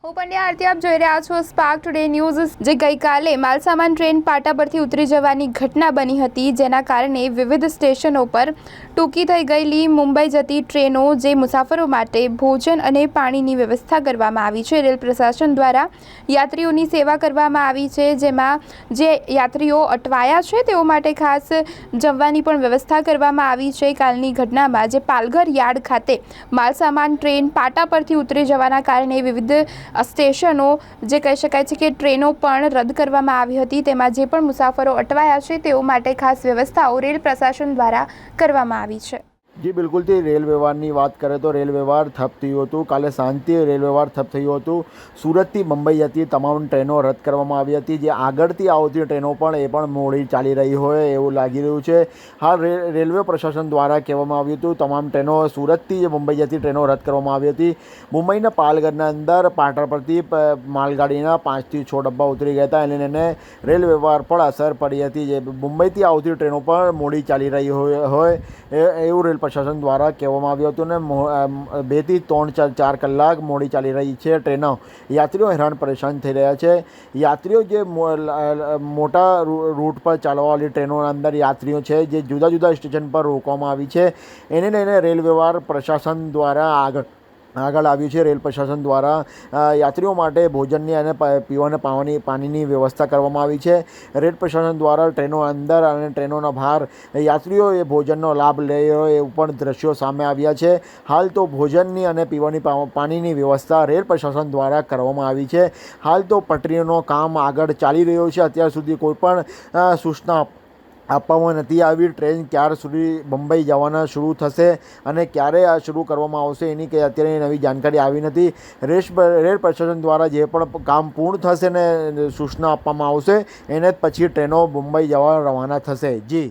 હું પંડ્યા આરતી, આપ જોઈ રહ્યા છો સ્પાર્ક ટુડે ન્યૂઝ। જે ગઈકાલે માલસામાન ટ્રેન પાટા પરથી ઉતરી જવાની ઘટના બની હતી, જેના કારણે વિવિધ સ્ટેશનો પર ટૂંકી થઈ ગયેલી મુંબઈ જતી ટ્રેનો જે મુસાફરો માટે ભોજન અને પાણીની વ્યવસ્થા કરવામાં આવી છે। રેલ પ્રશાસન દ્વારા યાત્રીઓની સેવા કરવામાં આવી છે, જેમાં જે યાત્રીઓ અટવાયા છે તેઓ માટે ખાસ જમવાની પણ વ્યવસ્થા કરવામાં આવી છે। કાલની ઘટનામાં જે પાલઘર યાર્ડ ખાતે માલસામાન ટ્રેન પાટા પરથી ઉતરી જવાના કારણે વિવિધ સ્ટેશનો જે કહી શકાય છે કે ટ્રેનો પણ રદ કરવામાં આવી હતી, તેમાં જે પણ મુસાફરો અટવાયા છે તેઓ માટે ખાસ વ્યવસ્થાઓ રેલ પ્રશાસન દ્વારા કરવામાં આવી છે। જી બિલકુલથી રેલ વ્યવહારની વાત કરીએ તો રેલ વ્યવહાર ઠપ થયું હતું। કાલે સાંજથી રેલ વ્યવહાર ઠપ થયું હતું। સુરતથી મુંબઈ જતી તમામ ટ્રેનો રદ કરવામાં આવી હતી। જે આગળથી આવતી ટ્રેનો પણ એ પણ મોડી ચાલી રહી હોય એવું લાગી રહ્યું છે। હાલ રેલવે પ્રશાસન દ્વારા કહેવામાં આવ્યું હતું તમામ ટ્રેનો સુરતથી જે મુંબઈ જતી ટ્રેનો રદ કરવામાં આવી હતી। મુંબઈના પાલઘરના અંદર પાટા પરથી માલગાડીના 5 થી 6 ડબ્બા ઉતરી ગયા હતા, એને રેલ વ્યવહાર પર અસર પડી હતી। જે મુંબઈથી આવતી ટ્રેનો પણ મોડી ચાલી રહી હોય એવું રેલ પ્રશાસન દ્વારા કહેવામાં આવ્યું હતું ને 2 થી 4 કલાક મોડી ચાલી રહી છે ટ્રેનો। યાત્રીઓ હેરાન પરેશાન થઈ રહ્યા છે। યાત્રીઓ જે મોટા રૂટ પર ચાલવાવાળી ટ્રેનોના અંદર યાત્રીઓ છે જે જુદા જુદા સ્ટેશન પર રોકવામાં આવી છે, એને લઈને રેલ વ્યવહાર પ્રશાસન દ્વારા આગળ આવ્યું છે। રેલ પ્રશાસન દ્વારા યાત્રીઓ માટે ભોજનની અને પીવાના પાણીની વ્યવસ્થા કરવામાં આવી છે। રેલ પ્રશાસન દ્વારા ટ્રેનો અંદર અને ટ્રેનોના બહાર યાત્રીઓ એ ભોજનનો લાભ લઈ હોય એવું પણ દ્રશ્યો સામે આવ્યા છે। હાલ તો ભોજનની અને પીવાની પાણીની વ્યવસ્થા રેલ પ્રશાસન દ્વારા કરવામાં આવી છે। હાલ તો પટરીઓનો કામ આગળ ચાલી રહ્યો છે। અત્યાર સુધી કોઈ પણ સૂચના આપવામાં નથી આવી। ટ્રેન ક્યાર સુધી મુંબઈ જવાના શરૂ થશે અને ક્યારે આ શરૂ કરવામાં આવશે એની કંઈ અત્યારે નવી જાણકારી આવી નથી। રેલ પ્રશાસન દ્વારા જે પણ કામ પૂર્ણ થશે ને સૂચના આપવામાં આવશે એને જ પછી ટ્રેનો મુંબઈ જવા રવાના થશે। જી।